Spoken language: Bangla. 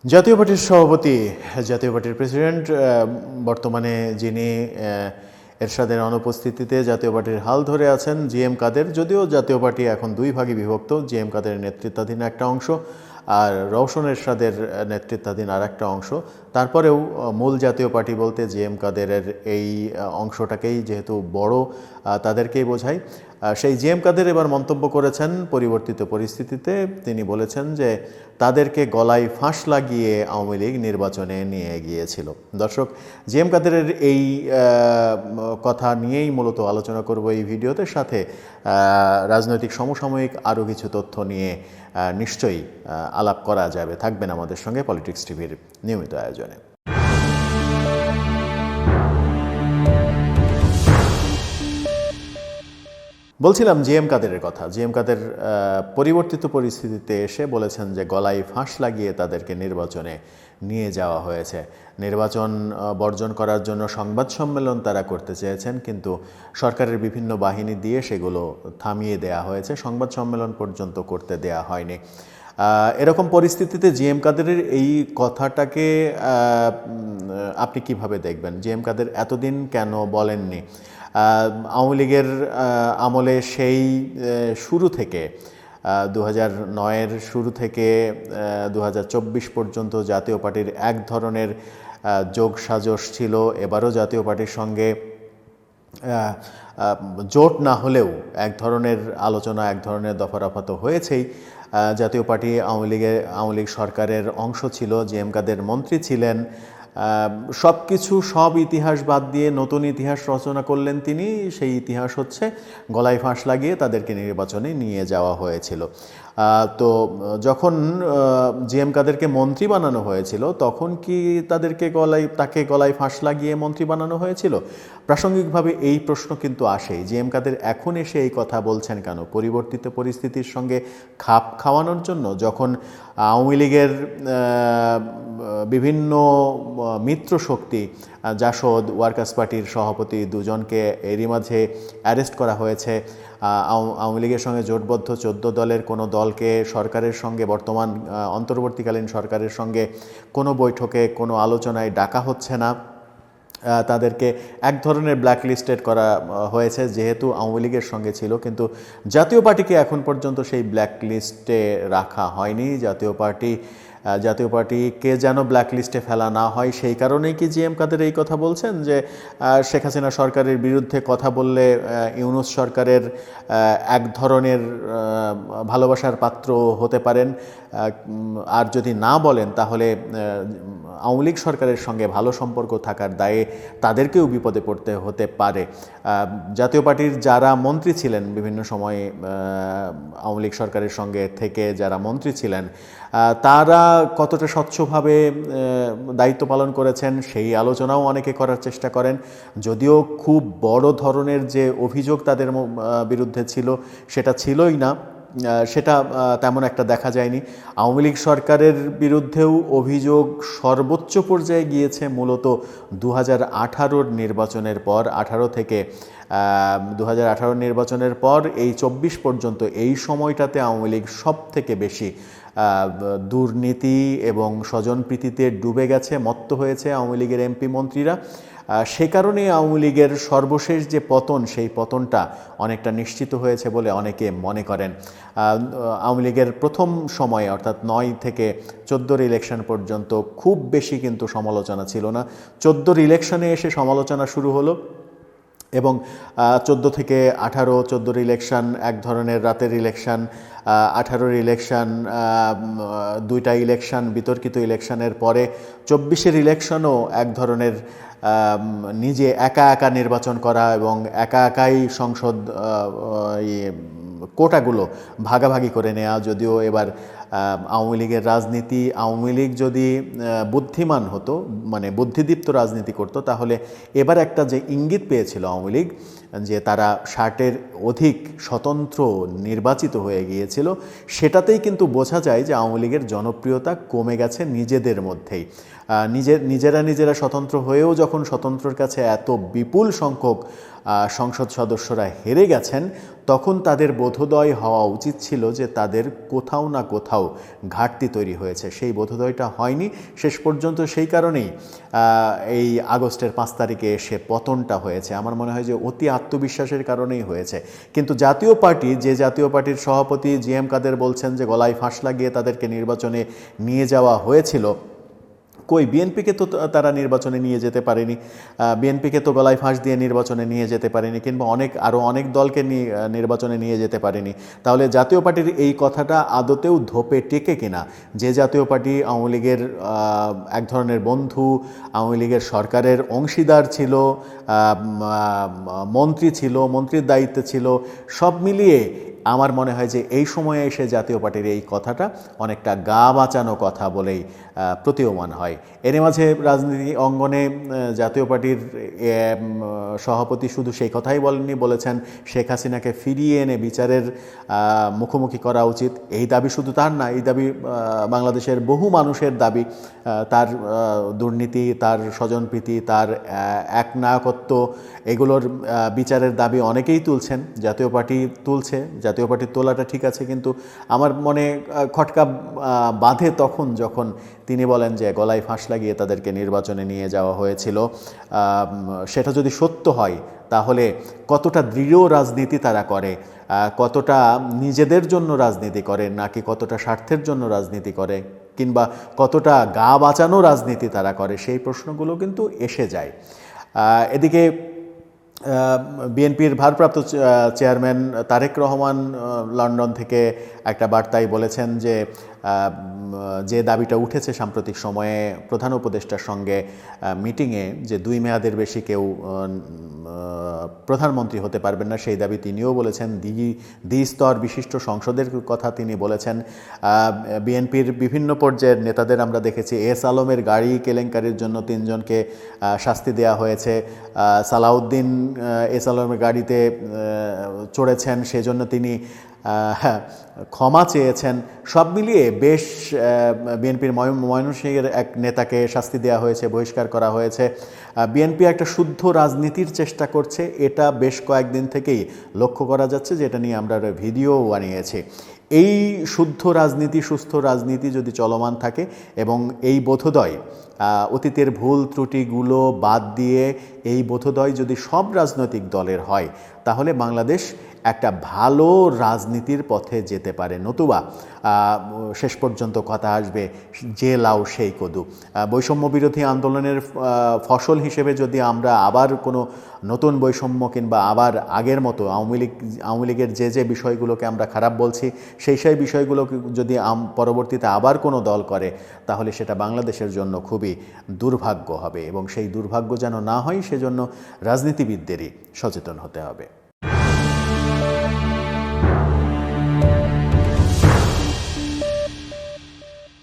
জাতীয় পার্টির সভাপতি, জাতীয় পার্টির প্রেসিডেন্ট বর্তমানে যিনি এরশাদের অনুপস্থিতিতে জাতীয় পার্টির হাল ধরে আছেন জিএম কাদের। যদিও জাতীয় পার্টি এখন দুই ভাগে বিভক্ত, জিএম কাদেরের নেতৃত্বাধীন একটা অংশ আর রওশন এরশাদের নেতৃত্বাধীন আর একটা অংশ। তারপরেও মূল জাতীয় পার্টি বলতে জিএম কাদেরের এই অংশটাকেই যেহেতু বড় তাদেরকেই বোঝায়। সেই জিএম কাদের এবার মন্তব্য করেছেন পরিবর্তিত পরিস্থিতিতে। তিনি বলেছেন যে তাদেরকে গলায় ফাঁস লাগিয়ে আওয়ামী লীগ নির্বাচনে নিয়ে গিয়েছিল। দর্শক, জিএম কাদেরের এই কথা নিয়েই মূলত আলোচনা করব এই ভিডিওতে, সাথে রাজনৈতিক সমসাময়িক আরও কিছু তথ্য নিয়ে নিশ্চয়ই আলাপ করা যাবে। থাকবেন আমাদের সঙ্গে পলিটিক্স টিভির নিয়মিত আয়োজনে। বলছিলাম জিএম কাদেরের কথা। জিএম কাদের পরিবর্তিত পরিস্থিতিতে এসে বলেছেন যে গলায় ফাঁস লাগিয়ে তাদেরকে নির্বাচনে নিয়ে যাওয়া হয়েছে। নির্বাচন বর্জন করার জন্য সংবাদ সম্মেলন তারা করতে চেয়েছেন, কিন্তু সরকারের বিভিন্ন বাহিনী দিয়ে সেগুলো থামিয়ে দেয়া হয়েছে, সংবাদ সম্মেলন পর্যন্ত করতে দেয়া হয়নি। এরকম পরিস্থিতিতে জিএম কাদেরের এই কথাটাকে আপনি কিভাবে দেখবেন? জিএম কাদের এতদিন কেন বলেননি? আওয়ামী লীগের আমলে সেই শুরু থেকে 2009-এর শুরু থেকে 2024 পর্যন্ত জাতীয় পার্টির এক ধরনের যোগ সাজশ ছিল। এবারও জাতীয় পার্টির সঙ্গে জোট না হলেও এক ধরনের আলোচনা, এক ধরনের দফারফা তো হয়েছেই। জাতীয় পার্টি আওয়ামী লীগ সরকারের অংশ ছিল, জিএম কাদের মন্ত্রী ছিলেন। সব ইতিহাস বাদ দিয়ে নতুন ইতিহাস রচনা করলেন তিনি। সেই ইতিহাস হচ্ছে গলায় ফাঁস লাগিয়ে তাদেরকে নির্বাচনে নিয়ে যাওয়া হয়েছিল। তো যখন জিএম কাদেরকে মন্ত্রী বানানো হয়েছিল, তখন কি তাকে গলায় ফাঁস লাগিয়ে মন্ত্রী বানানো হয়েছিল? প্রাসঙ্গিকভাবে এই প্রশ্ন কিন্তু আসেই। জিএম কাদের এখন এসে এই কথা বলছেন কেন? পরিবর্তিত পরিস্থিতির সঙ্গে খাপ খাওয়ানোর জন্য, যখন আওয়ামী লীগের বিভিন্ন মিত্র শক্তি, জাসদ, ওয়ার্কার্স পার্টির সভাপতি দুজনকে এরই মাঝে অ্যারেস্ট করা হয়েছে। আওয়ামী লীগের সঙ্গে জোটবদ্ধ 14 দলের কোনো দলকে সরকারের সঙ্গে, বর্তমান অন্তর্বর্তীকালীন সরকারের সঙ্গে কোনো বৈঠকে, কোনো আলোচনায় ডাকা হচ্ছে না। তাদেরকে এক ধরনের ব্ল্যাকলিস্টেড করা হয়েছে, যেহেতু আওয়ামী লীগের সঙ্গে ছিল। কিন্তু জাতীয় পার্টিকে এখন পর্যন্ত সেই ব্ল্যাকলিস্টে রাখা হয়নি। জাতীয় পার্টিকে যেন ব্ল্যাকলিস্টে ফেলা না হয়, সেই কারণেই কি জিএম কাদের এই কথা বলছেন যে শেখ হাসিনা সরকারের বিরুদ্ধে কথা বললে ইউনূস সরকারের এক ধরনের ভালোবাসার পাত্র হতে পারেন, আর যদি না বলেন তাহলে আওয়ামী লীগ সরকারের সঙ্গে ভালো সম্পর্ক থাকার দায়ে তাদেরকেও বিপদে পড়তে হতে পারে? জাতীয় পার্টির যারা মন্ত্রী ছিলেন, বিভিন্ন সময়ে আওয়ামী লীগ সরকারের সঙ্গে থেকে যারা মন্ত্রী ছিলেন, তারা কতটা স্বচ্ছভাবে দায়িত্ব পালন করেছেন সেই আলোচনাও অনেকে করার চেষ্টা করেন। যদিও খুব বড় ধরনের যে অভিযোগ তাদের বিরুদ্ধে ছিল সেটা ছিলই না, সেটা তেমন একটা দেখা যায়নি। আওয়ামী লীগ সরকারের বিরুদ্ধেও অভিযোগ সর্বোচ্চ পর্যায়ে গিয়েছে মূলত 2018-র নির্বাচনের পর। 18 থেকে 2018 নির্বাচনের পর এই 24 পর্যন্ত, এই সময়টাতে আওয়ামী লীগ সব থেকে বেশি দুর্নীতি এবং স্বজনপ্রীতিতে ডুবে গেছে, মত্ত হয়েছে আওয়ামী লীগের এমপি মন্ত্রীরা। সে কারণে আওয়ামী লীগের সর্বশেষ যে পতন, সেই পতনটা অনেকটা নিশ্চিত হয়েছে বলে অনেকে মনে করেন। আওয়ামী লীগের প্রথম সময়ে, অর্থাৎ 9 থেকে 14-র ইলেকশন পর্যন্ত খুব বেশি কিন্তু সমালোচনা ছিল না। 14-র ইলেকশনে এসে সমালোচনা শুরু হলো এবং 14 থেকে 18, 14-র ইলেকশন এক ধরনের রাতের ইলেকশন, 18-র ইলেকশন, দুইটা ইলেকশন, বিতর্কিত ইলেকশনের পরে 24-এর ইলেকশনও এক ধরনের নিজে একা নির্বাচন করা এবং একাই সংসদ কোটাগুলো ভাগাভাগি করে নেওয়া। যদিও এবার আওয়ামী লীগের রাজনীতি, আওয়ামী লীগ যদি বুদ্ধিমান হতো, মানে বুদ্ধিদীপ্ত রাজনীতি করত, তাহলে এবার একটা যে ইঙ্গিত পেয়েছিল আওয়ামী লীগ, যে তারা 60-এর অধিক স্বতন্ত্র নির্বাচিত হয়ে গিয়েছিল, সেটাতেই কিন্তু বোঝা যায় যে আওয়ামী লীগের জনপ্রিয়তা কমে গেছে নিজেদের মধ্যেই। নিজেরা স্বতন্ত্র হয়েও যখন স্বতন্ত্রর কাছে এত বিপুল সংখ্যক সংসদ সদস্যরা হেরে গেছেন, তখন তাদের বোধোদয় হওয়া উচিত ছিল যে তাদের কোথাও না কোথাও ঘাটতি তৈরি হয়েছে। সেই বোধোদয়টা হয়নি শেষ পর্যন্ত, সেই কারণেই এই আগস্টের 5 তারিখে এসে পতনটা হয়েছে। আমার মনে হয় যে অতি আত্মবিশ্বাসের কারণেই হয়েছে। কিন্তু জাতীয় পার্টির সভাপতি জিএম কাদের বলছেন যে গলায় ফাঁস লাগিয়ে তাদেরকে নির্বাচনে নিয়ে যাওয়া হয়েছিল, কই বিএনপিকে তো তারা নির্বাচনে নিয়ে যেতে পারেনি, বিএনপিকে তো গলায় ফাঁস দিয়ে নির্বাচনে নিয়ে যেতে পারেনি, কিংবা আরও অনেক দলকে নির্বাচনে নিয়ে যেতে পারেনি। তাহলে জাতীয় পার্টির এই কথাটা আদতেও ধোপে টেকে কিনা? যে জাতীয় পার্টি আওয়ামী লীগের এক ধরনের বন্ধু, আওয়ামী লীগের সরকারের অংশীদার ছিল, মন্ত্রী ছিল, মন্ত্রীর দায়িত্বে ছিল, সব মিলিয়ে আমার মনে হয় যে এই সময়ে এসে জাতীয় পার্টির এই কথাটা অনেকটা গা বাঁচানো কথা বলেই প্রতীয়মান হয়। এর মাঝে রাজনীতি অঙ্গনে জাতীয় পার্টির সভাপতি শুধু সেই কথাই বলেননি, বলেছেন শেখ হাসিনাকে ফিরিয়ে এনে বিচারের মুখোমুখি করা উচিত। এই দাবি শুধু তার না, এই দাবি বাংলাদেশের বহু মানুষের দাবি। তার দুর্নীতি, তার স্বজনপ্রীতি, তার একনায়কত্ব, এগুলোর বিচারের দাবি অনেকেই তুলছেন, জাতীয় পার্টি তুলছে। জাতীয় পার্টির তোলাটা ঠিক আছে, কিন্তু আমার মনে খটকা বাঁধে তখন যখন তিনি বলেন যে গলায় ফাঁস লাগিয়ে তাদেরকে নির্বাচনে নিয়ে যাওয়া হয়েছিল। সেটা যদি সত্য হয় তাহলে কতটা দৃঢ় রাজনীতি তারা করে, কতটা নিজেদের জন্য রাজনীতি করে, নাকি কতটা স্বার্থের জন্য রাজনীতি করে, কিংবা কতটা গা বাঁচানো রাজনীতি তারা করে, সেই প্রশ্নগুলো কিন্তু এসে যায়। এদিকে বিএনপির ভারপ্রাপ্ত চেয়ারম্যান তারেক রহমান লন্ডন থেকে একটা বার্তায় বলেছেন যে দাবিটা উঠেছে সাম্প্রতিক সময়ে প্রধান উপদেষ্টার সঙ্গে মিটিংয়ে, যে 2 মেয়াদের বেশি কেউ প্রধানমন্ত্রী হতে পারবেন না, সেই দাবি তিনিও বলেছেন। দ্বিস্তর বিশিষ্ট সংসদের কথা তিনি বলেছেন। বিএনপির বিভিন্ন পর্যায়ের নেতাদের আমরা দেখেছি, এস আলমের গাড়ি কেলেঙ্কারির জন্য 3 জনকে শাস্তি দেওয়া হয়েছে। সালাউদ্দিন এস আলমের গাড়িতে চড়েছেন, সেজন্য তিনি ক্ষমা চেয়েছেন। সব মিলিয়ে বেশ বিএনপির ময়মনসিংহের এক নেতাকে শাস্তি দেওয়া হয়েছে, বহিষ্কার করা হয়েছে। বিএনপি একটা শুদ্ধ রাজনীতির চেষ্টা করছে, এটা বেশ কয়েকদিন থেকেই লক্ষ্য করা যাচ্ছে, যেটা নিয়ে আমরা ভিডিও বানিয়েছি। এই শুদ্ধ রাজনীতি, সুস্থ রাজনীতি যদি চলমান থাকে এবং এই বোধোদয়, অতীতের ভুল ত্রুটিগুলো বাদ দিয়ে এই বোধোদয় যদি সব রাজনৈতিক দলের হয়, তাহলে বাংলাদেশ একটা ভালো রাজনীতির পথে যেতে পারে। নতুবা শেষ পর্যন্ত কথা আসবে যে লাউ সেই কদু। বৈষম্য বিরোধী আন্দোলনের ফসল হিসেবে যদি আমরা আবার কোনো নতুন বৈষম্য, কিংবা আবার আগের মতো আওয়ামী লীগের যে বিষয়গুলোকে আমরা খারাপ বলছি, সেই বিষয়গুলো যদি পরবর্তীতে আবার কোনো দল করে, তাহলে সেটা বাংলাদেশের জন্য খুবই দুর্ভাগ্য হবে, এবং সেই দুর্ভাগ্য যেন না হয় সেজন্য রাজনীতিবিদদেরই সচেতন হতে হবে।